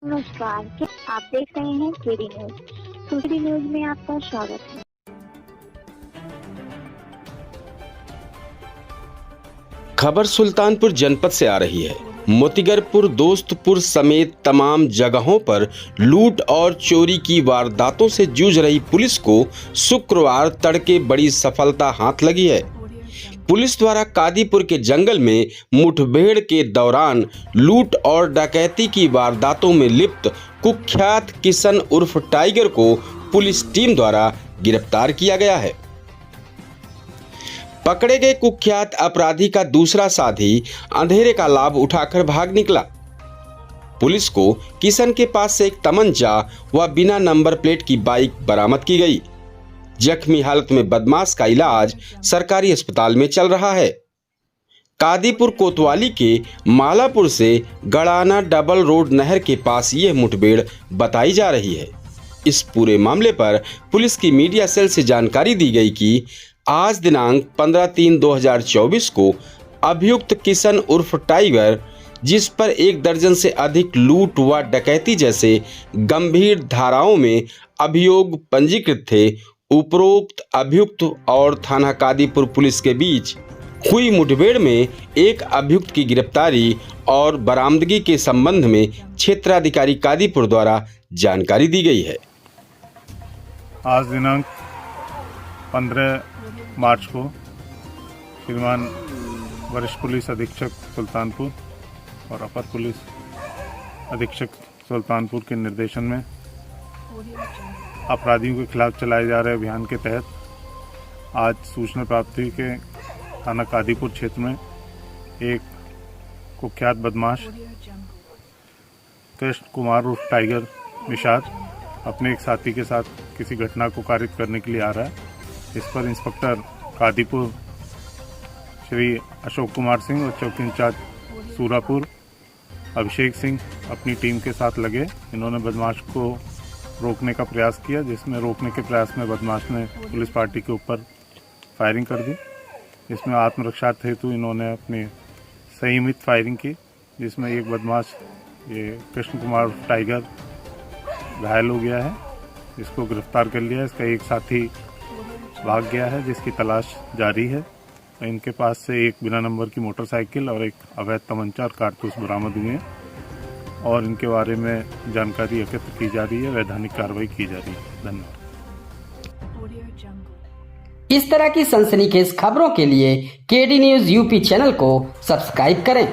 नमस्कार, क्या आप देख रहे हैं केडी न्यूज। केडी न्यूज में आपका स्वागत है। खबर सुल्तानपुर जनपद से आ रही है। मोतीगरपुर, दोस्तपुर समेत तमाम जगहों पर लूट और चोरी की वारदातों से जूझ रही पुलिस को शुक्रवार तड़के बड़ी सफलता हाथ लगी है। पुलिस द्वारा कादीपुर के जंगल में मुठभेड़ के दौरान लूट और डकैती की वारदातों में लिप्त कुख्यात किशन उर्फ टाइगर को पुलिस टीम द्वारा गिरफ्तार किया गया है। पकड़े गए कुख्यात अपराधी का दूसरा साथी अंधेरे का लाभ उठाकर भाग निकला। पुलिस को किशन के पास से एक तमंचा व बिना नंबर प्लेट की बाइक बरामद की गई। जख्मी हालत में बदमाश का इलाज सरकारी अस्पताल में चल रहा है। कादीपुर कोतवाली के मालापुर से गड़ाना डबल रोड नहर के पास यह मुठभेड़ बताई जा रही है। इस पूरे मामले पर पुलिस की मीडिया सेल से जानकारी दी गई कि आज दिनांक 15/3/2024 को अभियुक्त किशन उर्फ टाइगर, जिस पर 1 दर्जन से अधिक लूट व डकैती जैसे गंभीर धाराओं में अभियोग पंजीकृत थे, उपरोक्त अभियुक्त और थाना कादीपुर पुलिस के बीच हुई मुठभेड़ में एक अभियुक्त की गिरफ्तारी और बरामदगी के संबंध में क्षेत्राधिकारी कादीपुर द्वारा जानकारी दी गई है। आज दिनांक 15 मार्च को श्रीमान वरिष्ठ पुलिस अधीक्षक सुल्तानपुर और अपर पुलिस अधीक्षक सुल्तानपुर के निर्देशन में अपराधियों के खिलाफ चलाए जा रहे अभियान के तहत आज सूचना प्राप्ति के थाना कादीपुर क्षेत्र में एक कुख्यात बदमाश कृष्ण कुमार उर्फ टाइगर निषाद अपने एक साथी के साथ किसी घटना को कारित करने के लिए आ रहा है। इस पर इंस्पेक्टर कादीपुर श्री अशोक कुमार सिंह और चौकी इंचार्ज सूरापुर अभिषेक सिंह अपनी टीम के साथ लगे। इन्होंने बदमाश को रोकने का प्रयास किया, जिसमें रोकने के प्रयास में बदमाश ने पुलिस पार्टी के ऊपर फायरिंग कर दी। इसमें आत्मरक्षा हेतु इन्होंने अपनी संयमित फायरिंग की, जिसमें एक बदमाश ये कृष्ण कुमार टाइगर घायल हो गया है। इसको गिरफ्तार कर लिया है। इसका एक साथी भाग गया है, जिसकी तलाश जारी है। इनके पास से एक बिना नंबर की मोटरसाइकिल और एक अवैध तमंचा और कारतूस बरामद हुए हैं और इनके बारे में जानकारी एकत्र की जा रही है, वैधानिक कार्रवाई की जा रही है। धन्यवाद। इस तरह की सनसनीखेज खबरों के लिए केडी न्यूज यूपी चैनल को सब्सक्राइब करें।